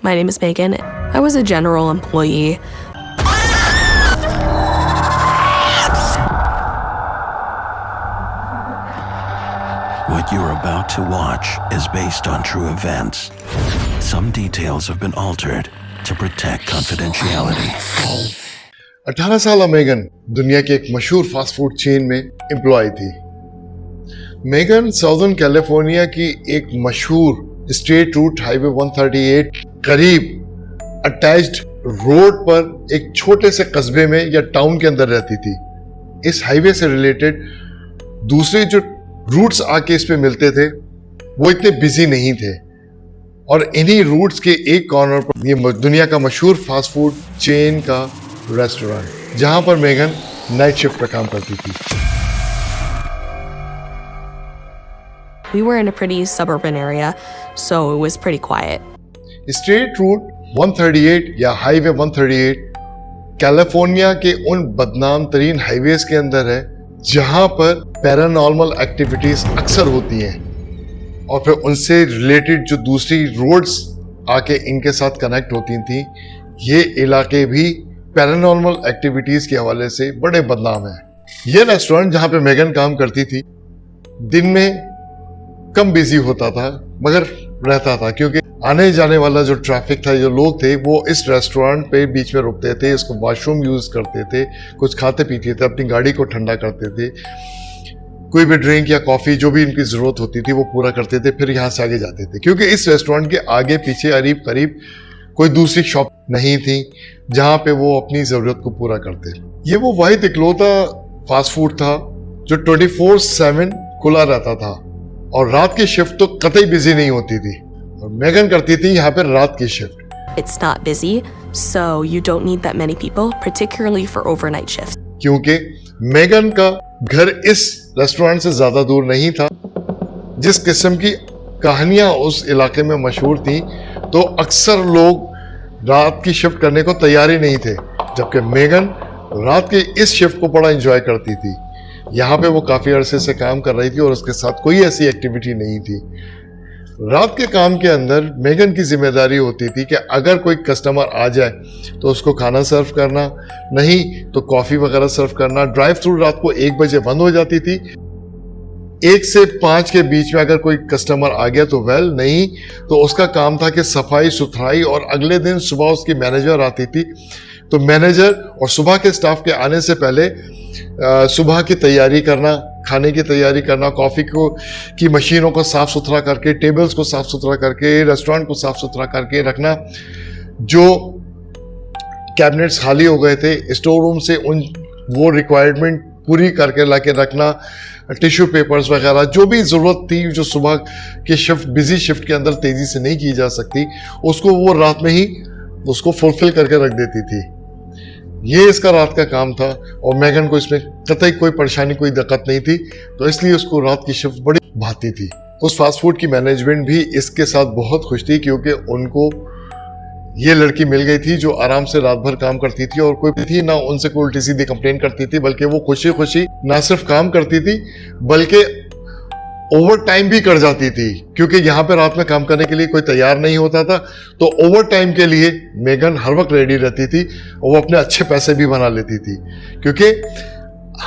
My name is Megan. I was a general employee. What you're about to watch is based on true events. Some details have been altered to protect confidentiality. 18 साल Megan दुनिया की एक मशहूर fast food chain में employ थी। Megan southern California की एक मशहूर स्टेट रूट हाईवे 138 करीब अटैच्ड रोड पर एक छोटे से कस्बे में या टाउन के अंदर रहती थी। इस हाईवे से रिलेटेड दूसरे जो रूट्स आके इस पे मिलते थे वो इतने बिजी नहीं थे और इन्हीं रूट्स के एक कॉर्नर पर ये दुनिया का मशहूर फास्ट फूड चेन का रेस्टोरेंट जहां पर मेगन नाइट शिफ्ट पे काम करती थी। We were in a pretty suburban area, so it was pretty quiet. State route 138 या हाईवे 138 कैलिफोर्निया के उन बदनाम तरीन हाईवेज के अंदर है जहां पर पैरानॉर्मल एक्टिविटीज अक्सर होती हैं और फिर उनसे रिलेटेड जो दूसरी रोड्स आके इनके साथ कनेक्ट होती थी। ये इलाके भी पैरानॉर्मल एक्टिविटीज के हवाले से बड़े बदनाम हैं। ये रेस्टोरेंट जहां पे मेगन काम करती थी दिन में कम बिजी होता था मगर रहता था क्योंकि आने जाने वाला जो ट्रैफिक था, जो लोग थे वो इस रेस्टोरेंट पे बीच में रुकते थे, इसको वॉशरूम यूज करते थे, कुछ खाते पीते थे, अपनी गाड़ी को ठंडा करते थे, कोई भी ड्रिंक या कॉफी जो भी इनकी जरूरत होती थी वो पूरा करते थे, फिर यहाँ से आगे जाते थे क्योंकि इस रेस्टोरेंट के आगे पीछे करीब करीब कोई दूसरी शॉप नहीं थी जहां पे वो अपनी जरूरत को पूरा करते। ये वो वाहिद इकलौता फास्ट फूड था जो 24/7 खुला रहता था और रात की शिफ्ट तो कतई बिजी नहीं होती थी और मेगन करती थी यहाँ पे रात की shift. It's not busy, so you don't need that many people, particularly for overnight shifts. क्योंकि मेगन का घर इस रेस्टोरेंट से ज्यादा दूर नहीं था। जिस किस्म की कहानियां उस इलाके में मशहूर थी तो अक्सर लोग रात की शिफ्ट करने को तैयार ही नहीं थे, जबकि मेगन रात की इस शिफ्ट को बड़ा एंजॉय करती थी। यहाँ पे वो काफी अरसे से काम कर रही थी और उसके साथ कोई ऐसी एक्टिविटी नहीं थी। रात के काम के अंदर मेगन की जिम्मेदारी होती थी कि अगर कोई कस्टमर आ जाए तो उसको खाना सर्व करना, नहीं तो कॉफी वगैरह सर्व करना। ड्राइव थ्रू रात को 1 बजे बंद हो जाती थी। 1 से 5 के बीच में अगर कोई कस्टमर आ गया तो वेल, नहीं तो उसका काम था कि सफाई सुथराई, और अगले दिन सुबह उसकी मैनेजर आती थी तो मैनेजर और सुबह के स्टाफ के आने से पहले सुबह की तैयारी करना, खाने की तैयारी करना, कॉफ़ी को की मशीनों को साफ़ सुथरा करके, टेबल्स को साफ़ सुथरा करके, रेस्टोरेंट को साफ़ सुथरा करके रखना, जो कैबिनेट्स खाली हो गए थे स्टोर रूम से उन वो रिक्वायरमेंट पूरी करके ला के रखना, टिश्यू पेपर्स वगैरह जो भी ज़रूरत थी जो सुबह के शिफ्ट बिजी शिफ्ट के अंदर तेज़ी से नहीं की जा सकती, उसको वो रात में ही उसको फुलफिल करके रख देती थी। ये इसका रात का काम था और मेगन को इसमें कतई कोई परेशानी, कोई दिक्कत नहीं थी, तो इसलिए उसको रात की शिफ्ट बड़ी भाती थी। उस फास्ट फूड की मैनेजमेंट भी इसके साथ बहुत खुश थी क्योंकि उनको ये लड़की मिल गई थी जो आराम से रात भर काम करती थी और कोई थी ना उनसे कोई उल्टी सीधी कंप्लेन करती थी, बल्कि वो खुशी खुशी ना सिर्फ काम करती थी बल्कि ओवर टाइम भी कर जाती थी क्योंकि यहाँ पे रात में काम करने के लिए कोई तैयार नहीं होता था। तो ओवर टाइम के लिए मेगन हर वक्त रेडी रहती थी और वो अपने अच्छे पैसे भी बना लेती थी क्योंकि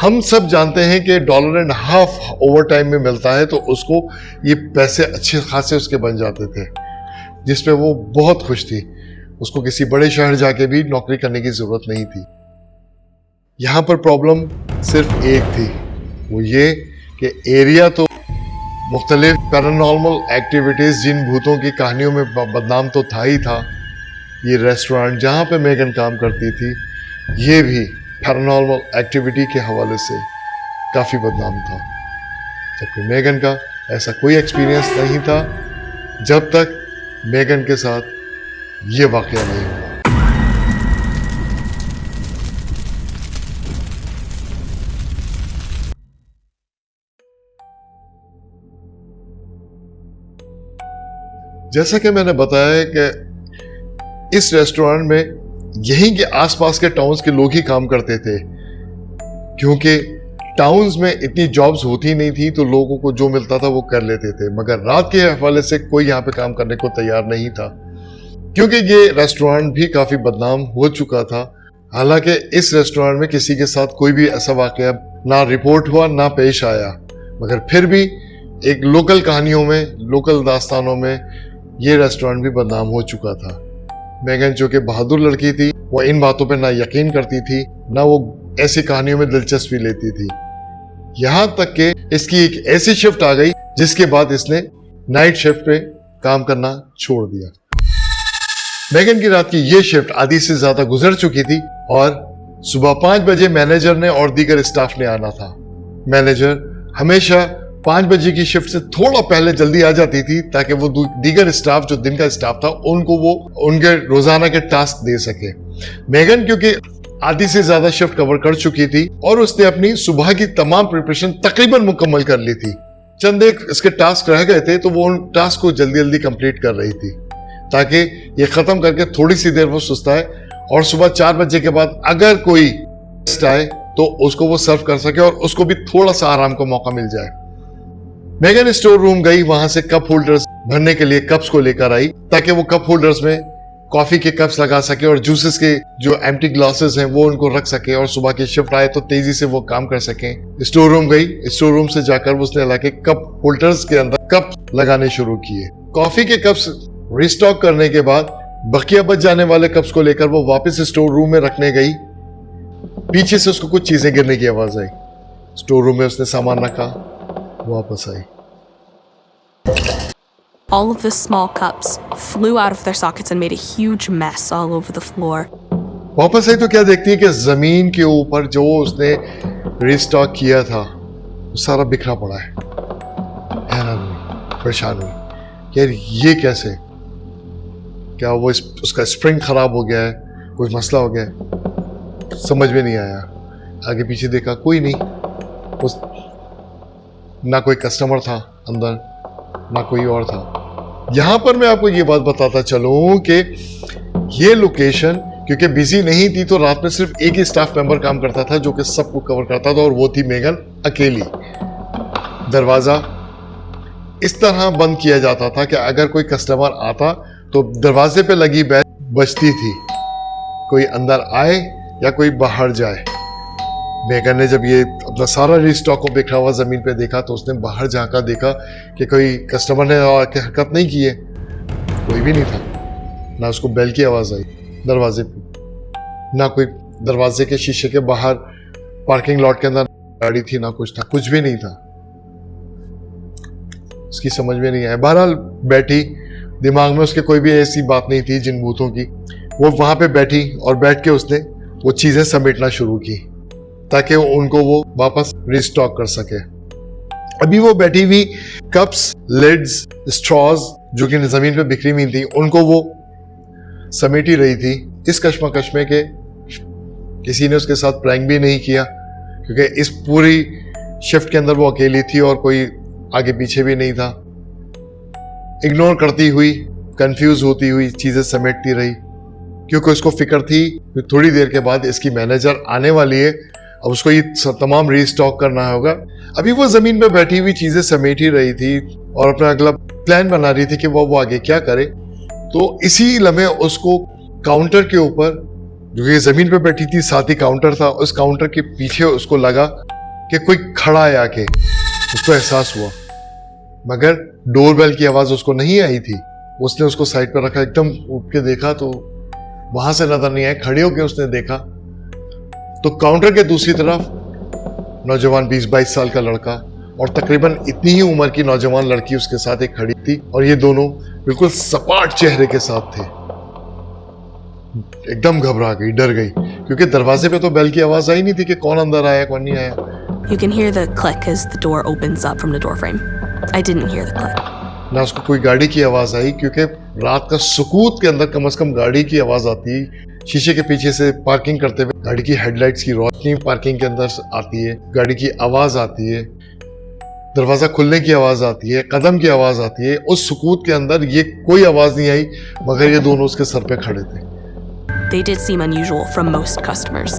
हम सब जानते हैं कि $1.50 ओवर टाइम में मिलता है, तो उसको ये पैसे अच्छे खासे उसके बन जाते थे जिसपे वो बहुत खुश थी। उसको किसी बड़े शहर जाके भी नौकरी करने की जरूरत नहीं थी। यहाँ पर प्रॉब्लम सिर्फ एक थी, वो ये कि एरिया तो मुख्तलिफ पैरानॉर्मल एक्टिविटीज जिन भूतों की कहानियों में बदनाम तो था ही था, ये रेस्टोरेंट जहाँ पे मेगन काम करती थी ये भी पैरानॉर्मल एक्टिविटी के हवाले से काफ़ी बदनाम था, जबकि मेगन का ऐसा कोई एक्सपीरियंस नहीं था जब तक मेगन के साथ ये वाकया नहीं हुआ। जैसा कि मैंने बताया कि इस रेस्टोरेंट में यहीं के आसपास के टाउन्स के लोग ही काम करते थे क्योंकि टाउन्स में इतनी जॉब्स होती नहीं थी तो लोगों को जो मिलता था वो कर लेते थे, मगर रात के हवाले से कोई यहाँ पे काम करने को तैयार नहीं था। क्योंकि ये रेस्टोरेंट भी काफी बदनाम हो चुका था। हालांकि इस रेस्टोरेंट में किसी के साथ कोई भी ऐसा वाकया ना रिपोर्ट हुआ ना पेश आया, मगर फिर भी एक लोकल कहानियों में, लोकल दास्तानों में ये रेस्टोरेंट भी बदनाम हो चुका था। मेगन जो कि बहादुर लड़की थी, वो इन बातों पे ना यकीन करती थी, ना वो ऐसी कहानियों में दिलचस्पी लेती थी। यहां तक कि इसकी एक ऐसी शिफ्ट आ गई जिसके बाद इसने नाइट शिफ्ट पे काम करना छोड़ दिया। मेगन की रात की ये शिफ्ट आधी से ज्यादा गुजर चुकी थी और सुबह 5 बजे मैनेजर ने और दीगर स्टाफ ने आना था। मैनेजर हमेशा 5 बजे की शिफ्ट से थोड़ा पहले जल्दी आ जाती थी ताकि वो दीगर स्टाफ, जो दिन का स्टाफ था, उनको वो उनके रोजाना के टास्क दे सके। मेगन क्योंकि आधी से ज्यादा शिफ्ट कवर कर चुकी थी और उसने अपनी सुबह की तमाम प्रिपरेशन तकरीबन मुकम्मल कर ली थी। चंद एक इसके टास्क रह गए थे तो वो उन टास्क को जल्दी जल्दी कंप्लीट कर रही थी ताकि ये खत्म करके थोड़ी सी देर वो सुस्ताए और सुबह 4 बजे के बाद अगर कोई गेस्ट आए तो उसको वो सर्व कर सके और उसको भी थोड़ा सा आराम का मौका मिल जाए। मेगन स्टोर रूम गई, वहां से कप होल्डर्स भरने के लिए कप्स को लेकर आई ताकि वो कप होल्डर्स में कॉफी के कप्स लगा सके और जूसेस के जो एम्प्टी ग्लासेस हैं वो उनको रख सके और सुबह की शिफ्ट आए तो तेजी से वो काम कर सके। स्टोर रूम गई, स्टोर रूम से जाकर उसने लाके कप होल्डर्स के अंदर कप लगाने शुरू किए। कॉफी के कप्स रिस्टॉक करने के बाद बकिया बच जाने वाले कप्स को लेकर वो वापस स्टोर रूम में रखने गई। पीछे से उसको कुछ चीजें गिरने की आवाज आई। स्टोर रूम में उसने सामान रखा, वापस आई। All of the small cups flew out of their sockets and made a huge mess all over the floor. वापस आई तो क्या देखती है कि जमीन के ऊपर जो उसने रिस्टॉक किया था वो सारा बिखरा पड़ा है। हैरान हुई, परेशान हुई, यार ये कैसे? क्या वो उसका स्प्रिंग खराब हो गया है, कोई मसला हो गया है? समझ में नहीं आया। आगे पीछे देखा, कोई नहीं, उस ना कोई कस्टमर था अंदर, ना कोई और था। यहां पर मैं आपको ये बात बताता चलूं कि ये लोकेशन क्योंकि बिजी नहीं थी तो रात में सिर्फ एक ही स्टाफ मेंबर काम करता था जो कि सबको कवर करता था और वो थी मेगन अकेली। दरवाजा इस तरह बंद किया जाता था कि अगर कोई कस्टमर आता तो दरवाजे पे लगी बेल बजती थी, कोई अंदर आए या कोई बाहर जाए। मेगन ने जब ये अपना सारा रिस्टॉक को बिखरा हुआ जमीन पे देखा तो उसने बाहर जाकर देखा कि कोई कस्टमर ने आके हरकत नहीं की है, कोई भी नहीं था। ना उसको बेल की आवाज आई दरवाजे पे, ना कोई दरवाजे के शीशे के बाहर पार्किंग लॉट के अंदर गाड़ी थी, ना कुछ था, कुछ भी नहीं था। उसकी समझ में नहीं आया। बहरहाल बैठी, दिमाग में उसके कोई भी ऐसी बात नहीं थी जिन भूतों की। वो वहां पे बैठी और बैठ के उसने वो चीजें समेटना शुरू की ताकि उनको वो वापस रिस्टॉक कर सके। अभी वो बैठी हुई कप्स, लिड्स, स्ट्रॉज जो कि जमीन पे बिखरी हुई थी उनको वो समेट ही रही थी। इस कश्मकश में के किसी ने उसके साथ प्रैंक भी नहीं किया क्योंकि इस पूरी शिफ्ट के अंदर वो अकेली थी और कोई आगे पीछे भी नहीं था। इग्नोर करती हुई, कंफ्यूज होती हुई चीजें समेटती रही क्योंकि उसको फिक्र थी कि थोड़ी देर के बाद इसकी मैनेजर आने वाली है, अब उसको ये तमाम रीस्टॉक करना होगा। अभी वो जमीन पे बैठी हुई चीजें समेट ही रही थी और अपना अगला प्लान बना रही थी कि वो आगे क्या करे। तो इसी लम्हे उसको काउंटर के ऊपर, जो ये जमीन पे बैठी थी साथ ही काउंटर था, उस काउंटर के पीछे उसको लगा कि कोई खड़ा है आके। उसको एहसास हुआ मगर डोरबेल की आवाज उसको नहीं आई थी। उसने उसको साइड पर रखा, एकदम उठ के देखा तो वहां से नजर नहीं आया। खड़े होकर उसने देखा तो काउंटर के दूसरी तरफ नौजवान 20-22 साल का लड़का और तकरीबन इतनी ही उम्र की नौजवान लड़की उसके साथ एक खड़ी थी और ये दोनों बिल्कुल सपाट चेहरे के साथ थे। एकदम घबरा गई, डर गई क्योंकि दरवाजे पे तो बेल की आवाज आई नहीं थी कि कौन अंदर आया कौन नहीं आया। You can hear the click as the door opens up from the door frame. I didn't hear the click. ना उसको कोई गाड़ी की आवाज आई क्योंकि रात का सुकूत के अंदर कम से कम गाड़ी की आवाज आती। शीशे के पीछे से पार्किंग करते हुए गाड़ी की हेडलाइट्स की रोशनी पार्किंग के अंदर आती है, गाड़ी की आवाज आती है, दरवाजा खुलने की आवाज आती है, कदम की आवाज आती है। उस सुकूत के अंदर ये कोई आवाज नहीं आई मगर ये दोनों उसके सर पे खड़े थे। They did seem unusual from most customers.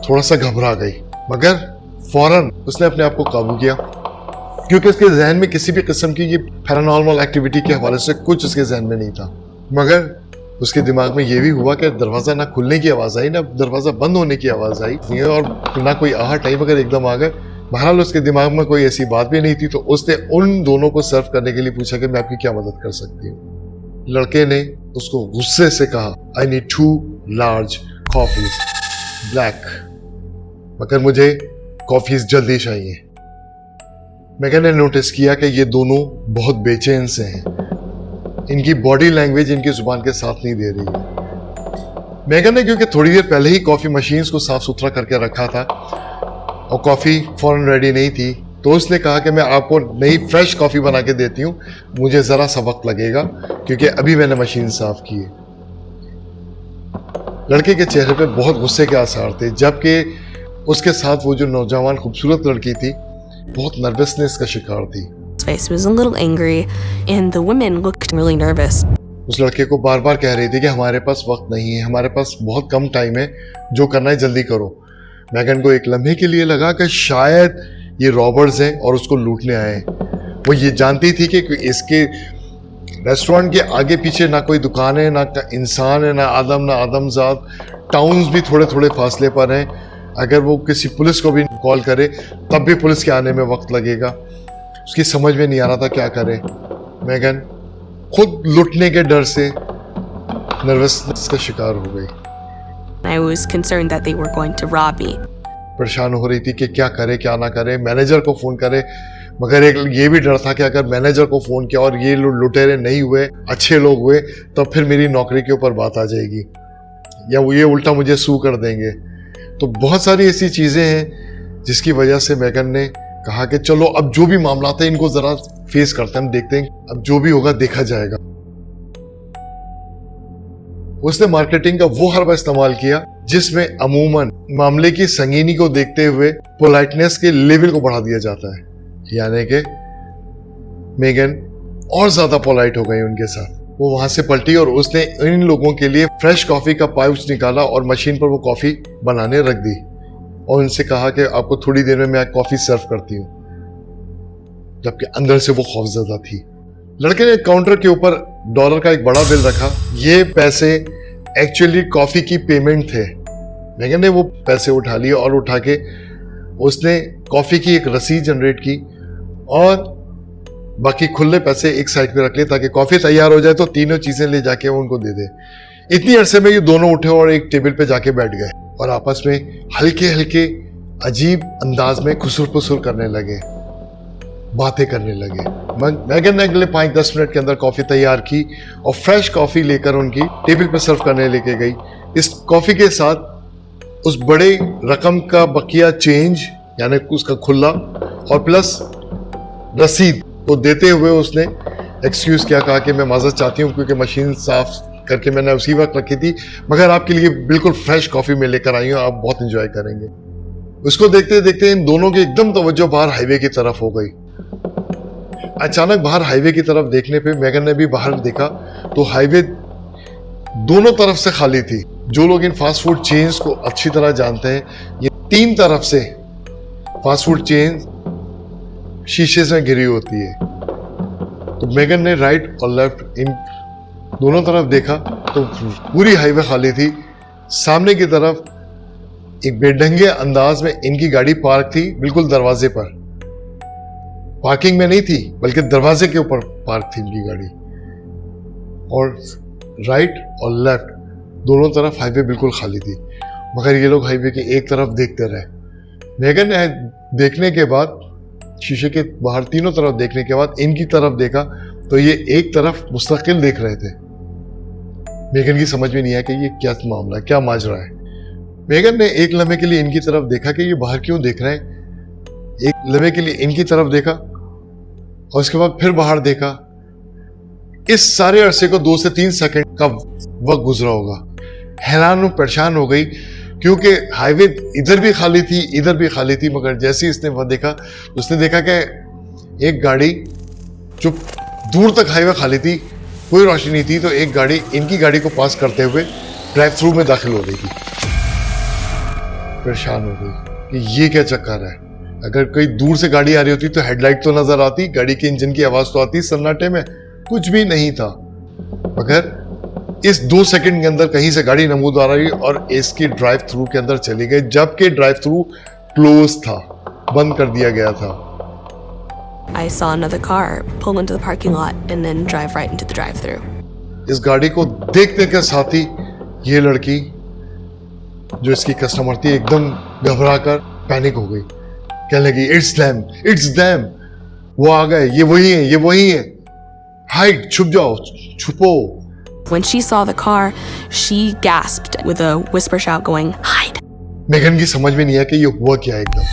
थोड़ा सा घबरा गई मगर फौरन उसने अपने आप को काबू किया क्योंकि उसके जहन में किसी भी किस्म की ये पैरानॉर्मल एक्टिविटी के हवाले से कुछ उसके जहन में नहीं था। मगर उसके दिमाग में ये भी हुआ कि दरवाज़ा ना खुलने की आवाज़ आई ना दरवाज़ा बंद होने की आवाज़ आई और ना कोई आहट आई मगर एकदम आ गए। बहरहाल उसके दिमाग में कोई ऐसी बात भी नहीं थी, तो उसने उन दोनों को सर्व करने के लिए पूछा कि मैं आपकी क्या मदद कर सकती हूँ। लड़के ने उसको गुस्से से कहा, I need 2 large coffees black, मगर मुझे कॉफीज जल्दी चाहिए। मेगन ने नोटिस किया कि ये दोनों बहुत बेचैन से हैं, इनकी बॉडी लैंग्वेज इनकी जुबान के साथ नहीं दे रही है। मेगन ने क्योंकि थोड़ी देर पहले ही कॉफी मशीन्स को साफ सुथरा करके रखा था और कॉफी फौरन रेडी नहीं थी, तो उसने कहा कि मैं आपको नई फ्रेश कॉफी बना के देती हूँ, मुझे जरा सा वक्त लगेगा क्योंकि अभी मैंने मशीन साफ की है। लड़के के चेहरे पे बहुत गुस्से के आसार थे, जबकि उसके साथ वो जो नौजवान खूबसूरत लड़की थी बहुत नर्वसनेस का शिकार थी। His face was a little angry, and the women looked really nervous. उस लड़के को बार बार कह रही थी कि हमारे पास वक्त नहीं है, हमारे पास बहुत कम टाइम है, जो करना है जल्दी करो। मेगन को एक लम्हे के लिए लगा कि शायद ये रॉबर्स हैं और उसको लूटने आए हैं। वो ये जानती थी कि इसके रेस्टोरेंट के आगे पीछे ना कोई दुकान है, ना इंसान है, ना आदमजात। टाउन्स भी थोड़े थोड़े फासले पर हैं। अगर वो किसी पुलिस को भी कॉल करे तब भी पुलिस के आने में वक्त लगेगा। उसकी समझ में नहीं आ रहा था क्या करे। मेगन खुद लुटने के डर से नर्वसनेस का शिकार हो गई। I was concerned that they were going to rob me. परेशान हो रही थी कि क्या करे क्या ना करे, मैनेजर को फ़ोन करे, मगर एक ये भी डर था कि अगर मैनेजर को फ़ोन किया और ये लुटेरे नहीं हुए, अच्छे लोग हुए, तब फिर मेरी नौकरी के ऊपर बात आ जाएगी या वो ये उल्टा मुझे सू कर देंगे। तो बहुत सारी ऐसी चीज़ें हैं जिसकी वजह से मेगन ने कहा कि चलो अब जो भी मामला है इनको ज़रा फेस करते हैं, हम देखते हैं, अब जो भी होगा देखा जाएगा। उसने मार्केटिंग का वो हरबा इस्तेमाल किया जिसमें अमूमन मामले की संगीनी को देखते हुए पोलाइटनेस के लेवल को बढ़ा दिया जाता है, यानी कि मेगन और ज्यादा पोलाइट हो गई उनके साथ। वो वहां से पलटी और उसने इन लोगों के लिए फ्रेश कॉफी का पाउच निकाला और मशीन पर वो कॉफी बनाने रख दी और उनसे कहा कि आपको थोड़ी देर में मैं कॉफी सर्व करती हूँ, जबकि अंदर से वो खौफजदा थी। लड़के ने काउंटर के ऊपर डॉलर का एक बड़ा बिल रखा। ये पैसे एक्चुअली कॉफी की पेमेंट थे। मेगन ने वो पैसे उठा लिए और उठा के उसने कॉफी की एक रसीद जनरेट की और बाकी खुले पैसे एक साइड पे रख लिए ताकि कॉफी तैयार हो जाए तो तीनों चीजें ले जाके वो उनको दे दे। इतनी अरसे में ये दोनों उठे और एक टेबल पे जाके बैठ गए और आपस में हल्के हल्के अजीब अंदाज में खुसुर पुसुर करने लगे, बातें करने लगे। मेगन ने अगले 5-10 मिनट के अंदर कॉफी तैयार की और फ्रेश कॉफी लेकर उनकी टेबल पे सर्व करने लेके गई। इस कॉफी के साथ उस बड़े रकम का बकिया चेंज यानी उसका खुला और प्लस रसीद को देते हुए उसने एक्सक्यूज किया, कहा कि मैं माजरत चाहती हूँ क्योंकि मशीन साफ करके मैंने उसी वक्त रखी थी, मगर आपके लिए बिल्कुल फ्रेश कॉफी में लेकर आई हूँ, आप बहुत इंजॉय करेंगे। उसको देखते देखते इन दोनों की एकदम तवज्जो बाहर हाईवे की तरफ हो गई। अचानक बाहर हाईवे की तरफ देखने पे मेगन ने भी बाहर देखा तो हाईवे दोनों तरफ से खाली थी। जो लोग इन फास्ट फूड चेन्स को अच्छी तरह जानते हैं, ये 3 तरफ से फास्ट फूड चेन शीशे से घिरी होती है। तो मेगन ने राइट और लेफ्ट इन दोनों तरफ देखा तो पूरी हाईवे खाली थी। सामने की तरफ एक बेढंगे अंदाज में इनकी गाड़ी पार्क थी, बिल्कुल दरवाजे पर। पार्किंग में नहीं थी बल्कि दरवाजे के ऊपर पार्क थी इनकी गाड़ी, और राइट और लेफ्ट दोनों तरफ हाईवे बिल्कुल खाली थी, मगर ये लोग हाईवे के एक तरफ देखते रहे। मेगन ने देखने के बाद शीशे के बाहर तीनों तरफ देखने के बाद इनकी तरफ देखा तो ये एक तरफ मुस्तकिल देख रहे थे। मेगन की समझ में नहीं आया कि ये क्या मामला है, क्या माजरा है। मेगन ने एक लम्हे के लिए इनकी तरफ देखा कि ये बाहर क्यों देख रहे हैं, एक लम्हे के लिए इनकी तरफ देखा और उसके बाद फिर बाहर देखा। इस सारे अरसे को 2 से 3 सेकंड का वक्त गुजरा होगा। हैरान और परेशान हो गई क्योंकि हाईवे इधर भी खाली थी इधर भी खाली थी, मगर जैसे ही इसने वह देखा उसने देखा कि एक गाड़ी जो दूर तक हाईवे खाली थी, कोई रोशनी नहीं थी, तो एक गाड़ी इनकी गाड़ी को पास करते हुए ड्राइव थ्रू में दाखिल हो रही थी। परेशान हो गई कि ये क्या चक्कर है। अगर कोई दूर से गाड़ी आ रही होती तो हेडलाइट तो नजर आती, गाड़ी के इंजन की आवाज तो आती, सन्नाटे में कुछ भी नहीं था। मगर इस 2 सेकंड के अंदर कहीं से गाड़ी नमूदार आई और इसके ड्राइव थ्रू के अंदर चली गई, जबकि ड्राइव थ्रू क्लोज था, बंद कर दिया गया था। I saw another car pull into the parking lot and then drive right into the drive-thru. इस गाड़ी को देखने के साथ ही ये लड़की जो इसकी कस्टमर थी एकदम घबरा कर पैनिक हो गई, कहने लगी इट्स दैम, वो आ गए, ये वही है, हाइड, छुप जाओ, छुपो। When she saw the car, she gasped with a whisper shout going, "Hide!" Megan की समझ में नहीं आया कि ये हुआ क्या एकदम।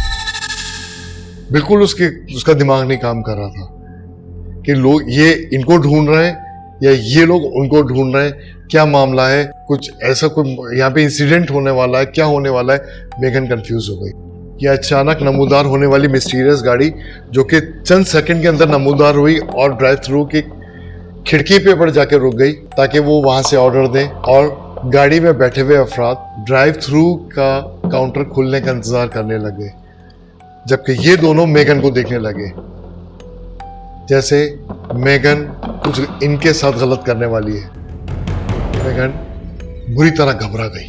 बिल्कुल उसका दिमाग नहीं काम कर रहा था कि लोग ये इनको ढूंढ रहे हैं या ये लोग उनको ढूंढ रहे हैं, क्या मामला है, कुछ ऐसा कोई यहाँ पे इंसिडेंट होने वाला है, क्या होने वाला है। मेगन कंफ्यूज हो गई। ये अचानक नमूदार होने वाली मिस्टीरियस गाड़ी जो कि चंद सेकंड के अंदर नमूदार हुई और ड्राइव थ्रू की खिड़की पे पर जाकर रुक गई ताकि वो वहां से ऑर्डर दें, और गाड़ी में बैठे हुए अफराद ड्राइव थ्रू का काउंटर खुलने का इंतजार करने लगे, जबकि ये दोनों मेगन को देखने लगे जैसे मेगन कुछ इनके साथ गलत करने वाली है। मेगन बुरी तरह घबरा गई,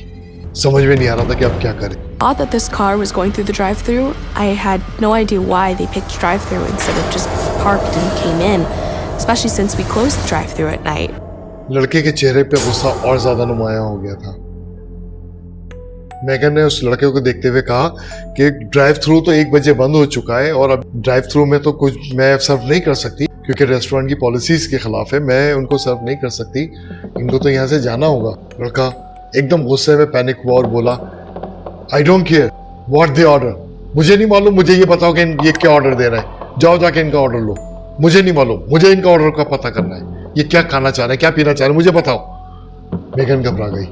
समझ में नहीं आ रहा था कि अब क्या करे। Thought that this car was going through the drive-thru. I had no idea why they picked drive-thru instead of just parked and came in, especially since we closed the drive-thru at night. लड़के के चेहरे पे गुस्सा और ज्यादा नुमाया हो गया था। मेगन ने उस लड़के को देखते हुए कहा कि ड्राइव थ्रू तो 1 बजे बंद हो चुका है और अब ड्राइव थ्रू में तो कुछ मैं सर्व नहीं कर सकती क्योंकि रेस्टोरेंट की पॉलिसीज के खिलाफ है, मैं उनको सर्व नहीं कर सकती, इनको तो यहाँ से जाना होगा। लड़का एकदम गुस्से में पैनिक हुआ और बोला, I don't care what they order, मुझे नहीं मालूम, मुझे ये बताओ कि ये क्या ऑर्डर दे रहे हैं, जाओ जाके इनका ऑर्डर लो, मुझे नहीं मालूम, मुझे इनका ऑर्डर का पता करना है, ये क्या खाना चाह रहे हैं, क्या पीना चाह रहे हैं, मुझे बताओ। मेगन घबरा गई।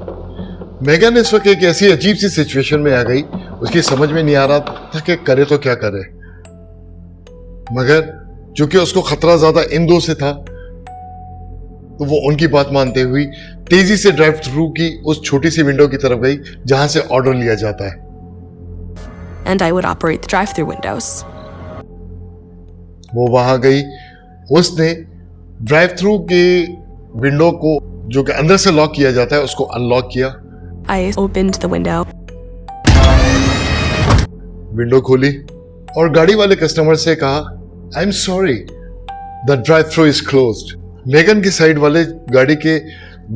मेगन इस वक्त एक ऐसी अजीब सी सिचुएशन में आ गई, उसकी समझ में नहीं आ रहा था कि करे तो क्या करे, मगर चूंकि उसको खतरा ज्यादा इन दो से था तो वो उनकी बात मानते हुई तेजी से ड्राइव थ्रू की उस छोटी सी विंडो की तरफ गई जहां से ऑर्डर लिया जाता है। And I would operate the drive-thru windows. वो वहां गई, उसने ड्राइव थ्रू के विंडो को जो कि अंदर से लॉक किया जाता है उसको अनलॉक किया। I opened the window. Window खोली और गाड़ी वाले कस्टमर से कहा, I am sorry the drive through is closed. Megan की साइड वाले गाड़ी के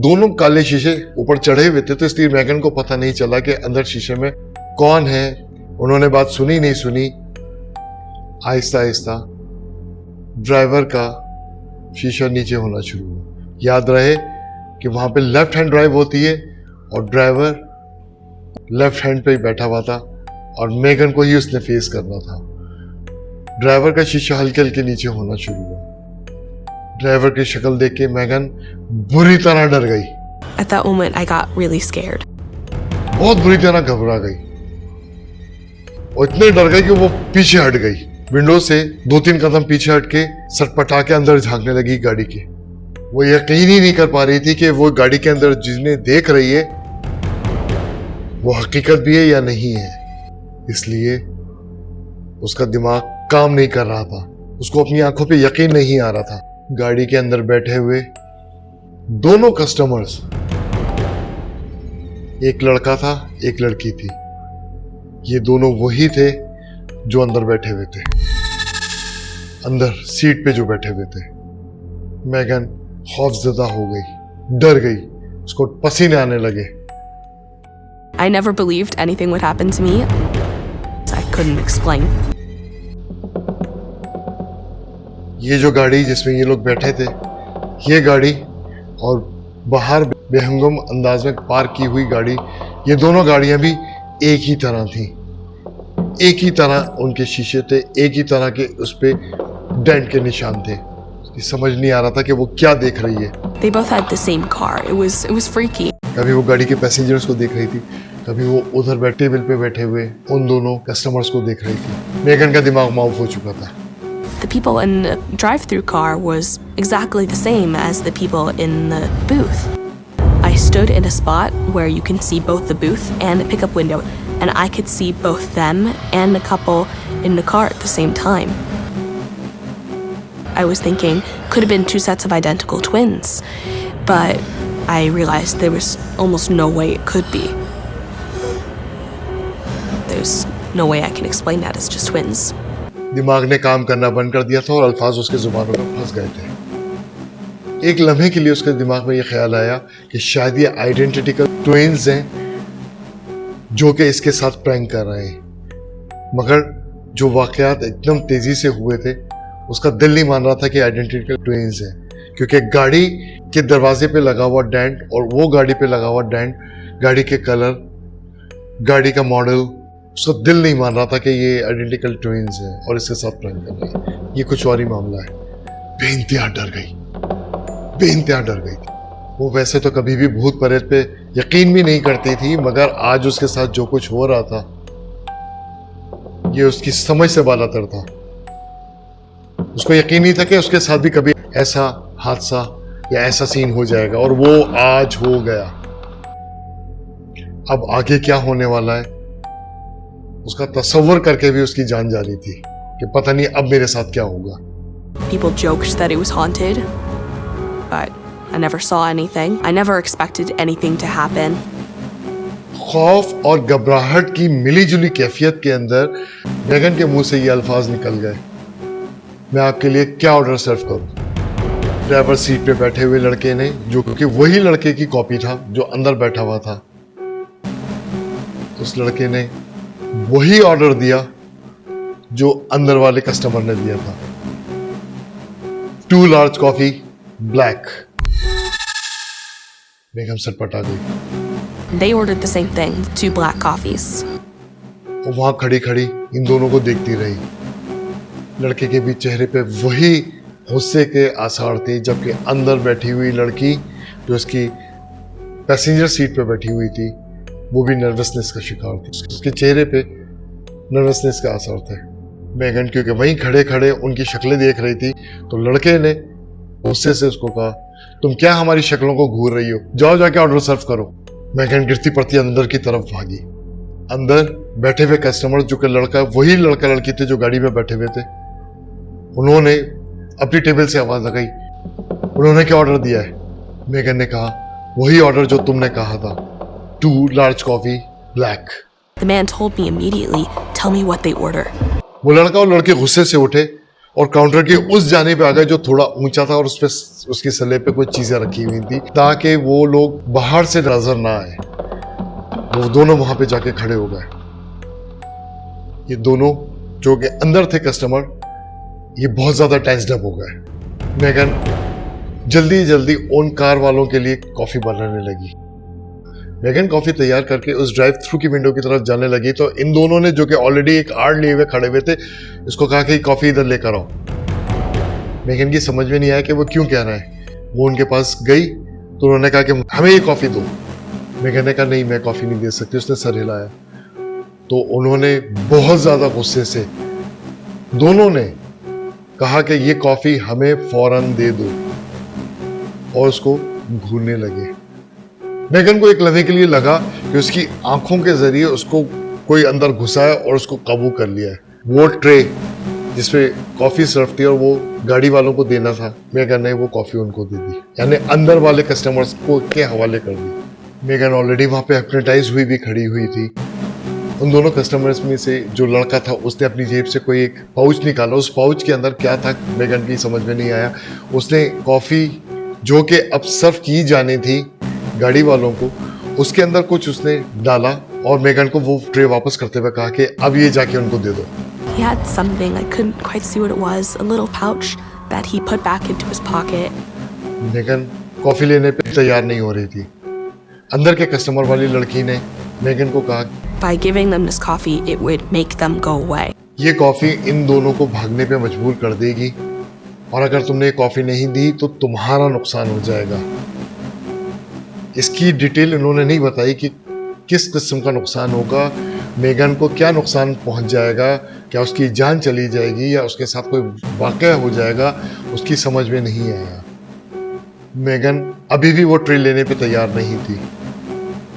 दोनों काले शीशे ऊपर चढ़े हुए थे, तो इसलिए मेगन को पता नहीं चला कि अंदर शीशे में कौन है। उन्होंने बात सुनी नहीं सुनी, आहिस्ता आहिस्ता ड्राइवर का शीशा नीचे होना शुरू हुआ। याद रहे कि वहां पे लेफ्ट हैंड ड्राइव होती है और ड्राइवर लेफ्ट हैंड पे ही बैठा हुआ था और मेगन को ही उसने फेस करना था। ड्राइवर का शीशा हल्के हल्के नीचे होना शुरू हुआ। ड्राइवर की शक्ल देख के मेगन बुरी तरह डर गई। At that moment, I got really scared. बहुत बुरी तरह घबरा गई और इतने डर गई कि वो पीछे हट गई, विंडो से 2-3 कदम पीछे हट के सटपटा के अंदर झांकने लगी गाड़ी के। वो यकीन ही नहीं कर पा रही थी कि वो गाड़ी के अंदर जिन्हें देख रही है वो हकीकत भी है या नहीं है, इसलिए उसका दिमाग काम नहीं कर रहा था, उसको अपनी आंखों पे यकीन नहीं आ रहा था। गाड़ी के अंदर बैठे हुए दोनों कस्टमर्स, एक लड़का था एक लड़की थी, ये दोनों वही थे जो अंदर बैठे हुए थे, अंदर सीट पे जो बैठे हुए थे। मेगन खौफजदा हो गई, डर गई, उसको पसीने आने लगे। I never believed anything would happen to me. I couldn't explain. ये जो गाड़ी जिसमें ये लोग बैठे थे, ये गाड़ी और बाहर बेहंगम अंदाज में पार्क की हुई गाड़ी, ये दोनों गाड़ियां भी एक ही तरह थी, एक ही तरह उनके शीशे थे, एक ही तरह के उस पे डेंट के निशान थे। समझ नहीं आ रहा था कि वो क्या देख रही है। They both had the same car. It was freaky. कभी वो गाड़ी के पैसेंजर्स को देख रही थी, कभी वो उधर टेबल पे बैठे हुए उन दोनों कस्टमर्स को देख रही थी। मेगन का दिमाग माउफ हो चुका था। The people in the drive-thru car was exactly the same as the people in the booth. I stood in a spot where you can see both the booth and the pickup window, and I could see both them and the couple in the car at the same time. I was thinking, could have been 2 sets of identical twins, but I realized there was almost no way it could be. There's no way I can explain that as just twins. दिमाग ने काम करना बंद कर दिया था और अल्फाज उसके जुबानों में फंस गए थे। एक लम्हे के लिए उसके दिमाग में ये ख्याल आया कि शायद ये आइडेंटिकल ट्विन्स हैं जो कि इसके साथ प्रैंक कर रहे हैं। मगर जो वाकयात एकदम तेजी से हुए थे उसका दिल नहीं मान रहा था कि आइडेंटिकल ट्विन्स हैं, क्योंकि गाड़ी के दरवाजे पे लगा हुआ डेंट और वो गाड़ी पे लगा हुआ डेंट, गाड़ी के कलर, गाड़ी का मॉडल, उसका दिल नहीं मान रहा था कि ये आइडेंटिकल ट्विन्स हैं और इसके साथ प्रैंक कर रहे हैं। ये कुछ और ही मामला है। बेइंतहा डर गई, बेइंतहा डर गई थी। वो वैसे तो कभी भी भूत प्रेत पे यकीन भी नहीं करती थी, मगर आज उसके साथ जो कुछ हो रहा था ये उसकी समझ से बालातर था। उसको यकीन नहीं था कि उसके साथ भी कभी ऐसा हादसा या ऐसा सीन हो जाएगा, और वो आज हो गया। अब आगे क्या होने वाला है उसका तस्वर करके भी उसकी जान जा रही थी कि पता नहीं अब मेरे साथ क्या होगा। People joked that it was haunted, but I never saw anything. I never expected anything to happen. खौफ और घबराहट की मिलीजुली कैफियत के अंदर मेगन के मुंह से ये अल्फाज निकल गए, मैं आपके लिए क्या ऑर्डर सर्व करूं। ड्राइवर सीट पे बैठे हुए लड़के ने, जो कि वही लड़के की कॉपी था जो अंदर बैठा हुआ था, उस लड़के ने वही ऑर्डर दिया जो अंदर वाले कस्टमर ने दिया था। 2 लार्ज कॉफी ब्लैक। बेगम सटपटा गई। They ordered the same thing, 2 black coffees. और वहां खड़ी खड़ी इन दोनों को देखती रही। लड़के के भी चेहरे पे वही गुस्से के आसार थे, जबकि अंदर बैठी हुई लड़की जो उसकी पैसेंजर सीट पे बैठी हुई थी वो भी नर्वसनेस का शिकार थी। उसके चेहरे पे नर्वसनेस का आसार थे। मेगन क्योंकि वहीं खड़े खड़े उनकी शक्लें देख रही थी, तो लड़के ने गुस्से से उसको कहा, तुम क्या हमारी शक्लों को घूर रही हो, जाओ जाके ऑर्डर सर्व करो। मेगन गिरती पड़ती अंदर की तरफ भागी। अंदर बैठे हुए कस्टमर, जो कि लड़का वही लड़का लड़की थे जो गाड़ी में बैठे हुए थे, उन्होंने अपनी टेबल से आवाज लगाई, उन्होंने क्या ऑर्डर दिया है। मेगन ने कहा, वही ऑर्डर जो तुमने कहा था, 2 large coffee black. The man told me immediately, tell me what they order. वो लड़का और लड़के गुस्से से उठे और काउंटर के उस जाने पे आ गए जो थोड़ा ऊंचा था और उस पे उसकी सले पे कुछ चीजें रखी हुई थी ताकि वो लोग बाहर से नजर ना आए। वो दोनों वहां पे जाके खड़े हो गए। ये दोनों जो कि अंदर थे कस्टमर, ये बहुत ज्यादा टेंस्ड अप हो गए। मेगन जल्दी जल्दी उन कार वालों के लिए कॉफी बनाने लगी। मेगन कॉफी तैयार करके उस ड्राइव थ्रू की विंडो की तरफ जाने लगी तो इन दोनों ने, जो कि ऑलरेडी एक आर्ड लिए हुए खड़े हुए थे, इसको कहा कि कॉफी इधर लेकर आओ। मेगन की समझ में नहीं आया कि वो क्यों कह रहा है। वो उनके पास गई तो उन्होंने कहा कि हमें ये कॉफी दो। मेगन ने कहा, नहीं, मैं कॉफी नहीं दे सकती। उसने सर हिलाया तो उन्होंने बहुत ज्यादा गुस्से से दोनों ने कहा कि ये कॉफी हमें फौरन दे दो, और उसको घूरने लगे। मेगन को एक लम्हे के लिए लगा कि उसकी आंखों के जरिए उसको कोई अंदर घुसा है और उसको काबू कर लिया है। वो ट्रे जिसपे कॉफी सर्व थी और वो गाड़ी वालों को देना था, मेगन ने वो कॉफी उनको दे दी, यानी अंदर वाले कस्टमर्स को के हवाले कर दी। मेगन ऑलरेडी वहां पे हिप्नोटाइज हुई भी खड़ी हुई थी। उन दोनों कस्टमर्स में से जो लड़का था उसने अपनी जेब से कोई एक पाउच निकाला। उस पाउच के अंदर क्या था मेगन की समझ में नहीं आया। उसने कॉफी जो कि अब सर्व की जानी थी गाड़ी वालों को, उसके अंदर कुछ उसने डाला और मेगन को वो ट्रे वापस करते हुए कहा कि अब ये जाके उनको दे दो। He had something, I couldn't quite see what it was, a little pouch that he put back into his pocket. Megan coffee लेने पे तैयार नहीं हो रही थी। अंदर के कस्टमर वाली लड़की ने मेगन को कहा, By giving them this coffee, it would make them go away. ये कॉफी इन दोनों को भागने पे मजबूर कर देगी, और अगर तुमने ये कॉफी नहीं दी तो तुम्हारा नुकसान हो जाएगा। इसकी डिटेल इन्होंने नहीं बताई कि किस किस्म का नुकसान होगा, मेगन को क्या नुकसान पहुंच जाएगा, क्या उसकी जान चली जाएगी या उसके साथ कोई वाकया हो जाएगा, उसकी समझ में नहीं आया। मेगन अभी भी वो ट्रे लेने पे तैयार नहीं थी।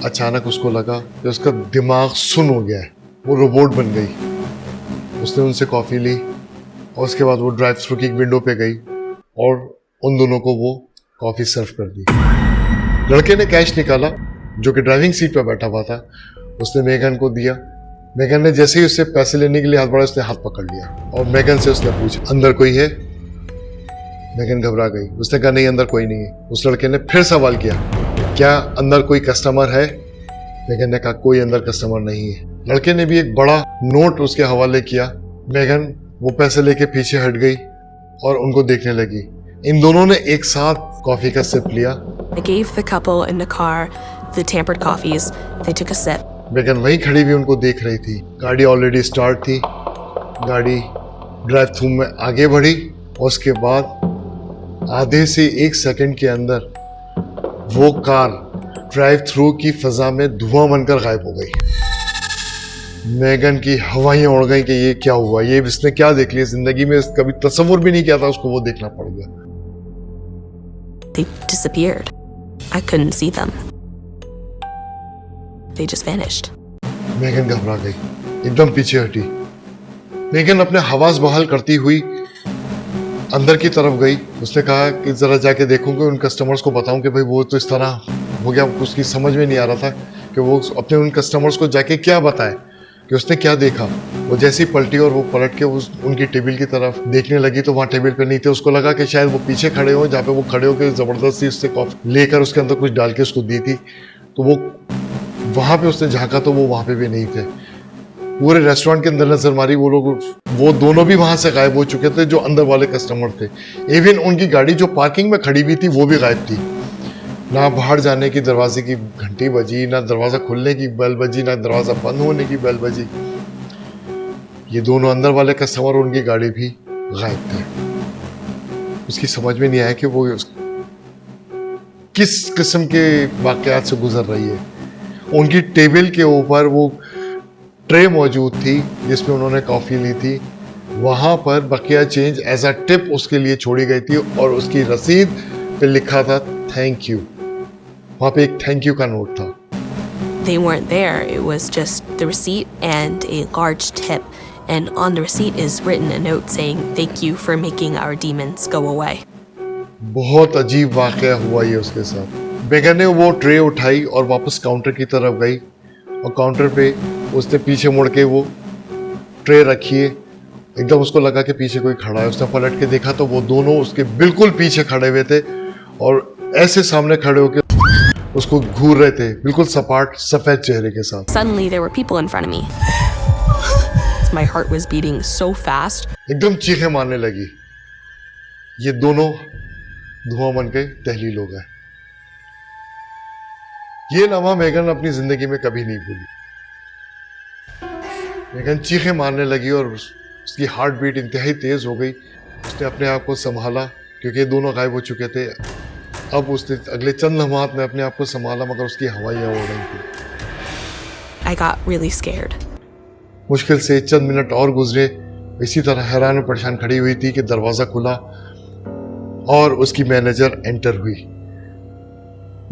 अचानक उसको लगा कि उसका दिमाग सुन हो गया है, वो रोबोट बन गई। उसने उनसे कॉफी ली और उसके बाद वो ड्राइव थ्रू की विंडो पे गई और उन दोनों को वो कॉफी सर्व कर दी। लड़के ने कैश निकाला जो कि ड्राइविंग सीट पर बैठा हुआ था, उसने मेगन को दिया। मेगन ने जैसे ही उससे पैसे लेने के लिए हाथ बढ़ाया, उसने हाथ पकड़ लिया और मेगन से उसने पूछा, अंदर कोई है? मेगन घबरा गई। उसने कहा, नहीं, अंदर कोई नहीं है। उस लड़के ने फिर सवाल किया, क्या अंदर कोई कस्टमर है? मेगन ने कहा, कोई अंदर कस्टमर नहीं है। लड़के ने भी एक बड़ा नोट उसके हवाले किया। मेगन वो पैसे लेके पीछे हट गई और उनको देखने लगी। इन दोनों ने एक साथ कॉफी का सिप लिया। I gave the couple in the car the tampered coffees. They took a sip. Megan वहीं खड़ी हुई उनको देख रही थी। गाड़ी ऑलरेडी स्टार्ट थी। गाड़ी ड्राइव थ्रू में आगे बढ़ी और उसके बाद आधे से 1 सेकंड के अंदर वो कार ड्राइव थ्रू की फजा में धुआं बनकर गायब हो गई। मेगन की हवाइयां उड़ गई कि ये क्या हुआ, ये इसने क्या देख लिया। जिंदगी में कभी तस्वुर भी नहीं किया था, उसको वो देखना पड़ गया। They disappeared. I couldn't see them. They just vanished. Megan घबरा गई, एकदम पीछे हटी। मेगन अपने हवास बहाल करती हुई अंदर की तरफ गई। उसने कहा कि जरा जाके देखूंगी, उन कस्टमर्स को बताऊं कि भाई वो तो इस तरह हो गया। उसकी समझ में नहीं आ रहा था कि वो अपने उन कस्टमर्स को जाके क्या बताए कि उसने क्या देखा। वो जैसी पलटी और वो पलट के उनकी टेबल की तरफ देखने लगी तो वहाँ टेबल पे नहीं थे। उसको लगा कि शायद वो पीछे खड़े हो, जहाँ पे वो खड़े होकर ज़बरदस्ती उससे कॉफी लेकर उसके अंदर कुछ डाल के उसको दी थी। तो वो वहाँ पे उसने झांका तो वो वहाँ पे भी नहीं थे। पूरे रेस्टोरेंट के अंदर नजर मारी, वो दोनों भी वहाँ से गायब हो चुके थे जो अंदर वाले कस्टमर थे। इवन उनकी गाड़ी जो पार्किंग में खड़ी हुई थी वो भी गायब थी। ना बाहर जाने की दरवाजे की घंटी बजी, ना दरवाज़ा खुलने की बेल बजी, ना दरवाज़ा बंद होने की बेल बजी। ये दोनों अंदर वाले कस्टमर और उनकी गाड़ी भी गायब थे। उसकी समझ में नहीं आया कि वो किस किस्म के वाकयात से गुजर रही है। उनकी टेबल के ऊपर वो ट्रे मौजूद थी जिसमें उन्होंने कॉफ़ी ली थी। वहाँ पर बकिया चेंज एज अ टिप उसके लिए छोड़ी गई थी और उसकी रसीद पे लिखा था थैंक यू। वहाँ पे एक थैंक यू का नोट था। They weren't there. It was just the receipt and a large tip. And on the receipt is written a note saying, "Thank you for making our demons go away." बहुत अजीब वाकया हुआ ये उसके साथ। Megan ने वो ट्रे उठाई और वापस काउंटर की तरफ गई और काउंटर पे उसने पीछे मुड़ के वो ट्रे रखी है। एकदम उसको लगा कि पीछे कोई खड़ा है। उसने पलट के देखा तो वो दोनों उसके बिल्कुल पीछे खड़े हुए थे और ऐसे सामने खड़े होकर उसको घूर रहे थे, बिल्कुल सपाट सफेद चेहरे के साथ। Suddenly there were people in front of me. My heart was beating so fast. एकदम चीखें मारने लगी। ये दोनों धुआं बन के तहलील हो गए। ये लम्हा मेगन अपनी जिंदगी में कभी नहीं भूली। मेगन चीखें मारने लगी और उसकी हार्ट बीट इंतहाई तेज हो गई। उसने अपने आप को संभाला क्योंकि दोनों गायब हो चुके थे। अब उसने अगले चंद लम्हात में अपने आप को संभाला मगर उसकी हवाइयां उड़ रही थी। I got really scared. मुश्किल से चंद मिनट और गुजरे। इसी तरह हैरान और परेशान खड़ी हुई थी कि दरवाजा खुला और उसकी मैनेजर एंटर हुई।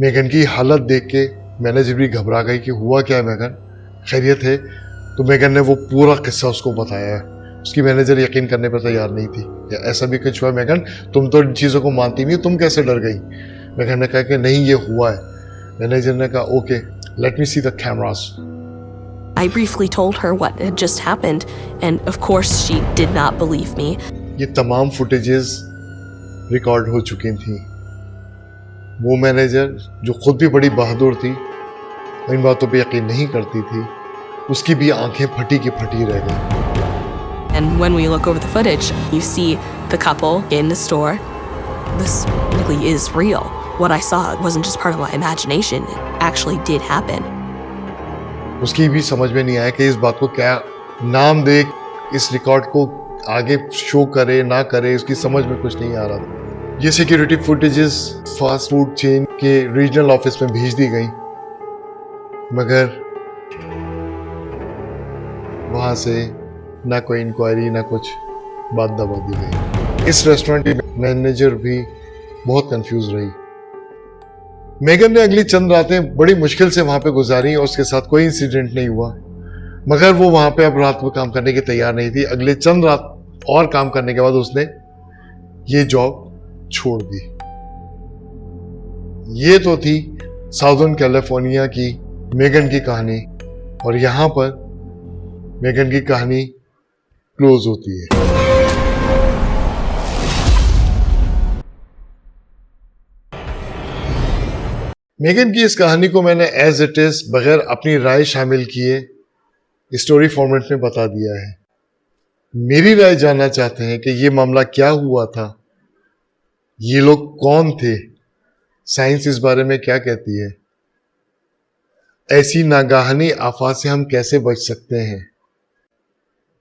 मेगन की हालत देख के मैनेजर भी घबरा गई कि हुआ क्या है मेगन, खैरियत है? तो मेगन ने वो पूरा किस्सा उसको बताया है। उसकी मैनेजर यकीन करने पर तैयार नहीं थी। या ऐसा भी कुछ हुआ मेगन? तुम तो इन चीज़ों को मानती नहीं, तुम कैसे डर गई? मेगन ने कहा कि नहीं, ये हुआ है। मैनेजर ने कहा okay, let me see the cameras. I briefly told her what had just happened, and of course she did not believe me. ये तमाम फुटेजेस रिकॉर्ड हो चुकी थी। वो मैनेजर जो खुद भी बड़ी बहादुर थी, इन बातों पे यकीन नहीं करती थी, उसकी भी आंखें फटी की फटी रह गई। And when we look over the footage, you see the couple in the store. This really is real. What I saw wasn't just part of my imagination. It actually did happen. उसकी भी समझ में नहीं आया कि इस बात को क्या नाम दे, इस रिकॉर्ड को आगे शो करे ना करे, उसकी समझ में कुछ नहीं आ रहा था। ये security footages fast food chain के रीजनल ऑफिस में भेज दी गई मगर वहां से ना कोई इंक्वायरी ना कुछ, बात दबा दी गई। इस रेस्टोरेंट की मैनेजर भी बहुत कंफ्यूज रही। मेगन ने अगली चंद रातें बड़ी मुश्किल से वहां पे गुजारी और उसके साथ कोई इंसिडेंट नहीं हुआ मगर वो वहां पे अब रात में काम करने की तैयार नहीं थी। अगले चंद रात और काम करने के बाद उसने ये जॉब छोड़ दी। ये तो थी साउदर्न कैलिफोर्निया की मेगन की कहानी, और यहाँ पर मेगन की कहानी क्लोज होती है। मेगन की इस कहानी को मैंने एज इट इज बगैर अपनी राय शामिल किए स्टोरी फॉर्मेट में बता दिया है। मेरी राय जानना चाहते हैं कि ये मामला क्या हुआ था, ये लोग कौन थे, साइंस इस बारे में क्या कहती है, ऐसी नागाहानी आफत से हम कैसे बच सकते हैं,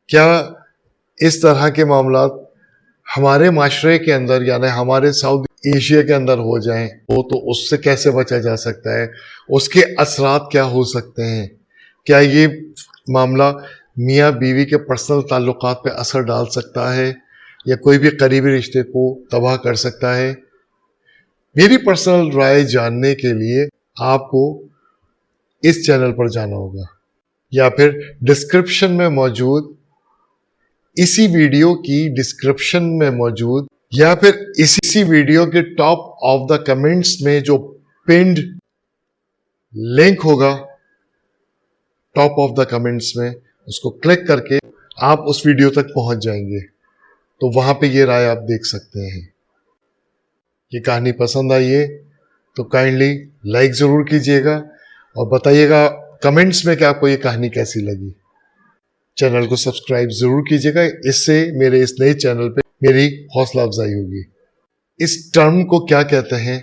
क्या इस तरह के मामला हमारे माशरे के अंदर यानी हमारे साउथ एशिया के अंदर हो जाएं तो उससे कैसे बचा जा सकता है, उसके असरात क्या हो सकते हैं, क्या ये मामला मियाँ बीवी के पर्सनल ताल्लुकात पे असर डाल सकता है या कोई भी करीबी रिश्ते को तबाह कर सकता है। मेरी पर्सनल राय जानने के लिए आपको इस चैनल पर जाना होगा या फिर डिस्क्रिप्शन में मौजूद, इसी वीडियो की डिस्क्रिप्शन में मौजूद या फिर इसी वीडियो के टॉप ऑफ द कमेंट्स में जो पिन्ड लिंक होगा टॉप ऑफ द कमेंट्स में, उसको क्लिक करके आप उस वीडियो तक पहुंच जाएंगे। तो वहां पे ये राय आप देख सकते हैं। ये कहानी पसंद आई है तो काइंडली लाइक जरूर कीजिएगा और बताइएगा कमेंट्स में कि आपको ये कहानी कैसी लगी। चैनल को सब्सक्राइब जरूर कीजिएगा, इससे मेरे इस नए चैनल पे मेरी हौसला अफजाई होगी। इस टर्म को क्या कहते हैं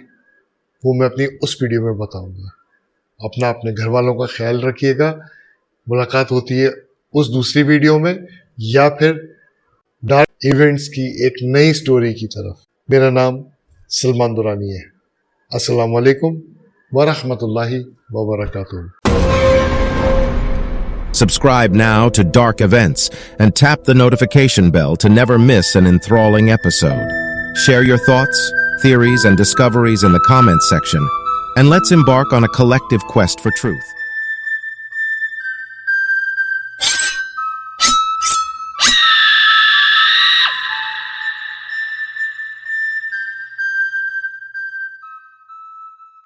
वो मैं अपनी उस वीडियो में बताऊंगा। अपने घर वालों का ख्याल रखिएगा। मुलाकात होती है उस दूसरी वीडियो में या फिर डार्क इवेंट्स की एक नई स्टोरी की तरफ। मेरा नाम सलमान दुरानी है। अस्सलाम वालेकुम व रहमतुल्लाहि व बरकातुहू। Subscribe now to Dark Events and tap the notification bell to never miss an enthralling episode. Share your thoughts, theories, and discoveries in the comments section, and let's embark on a collective quest for truth.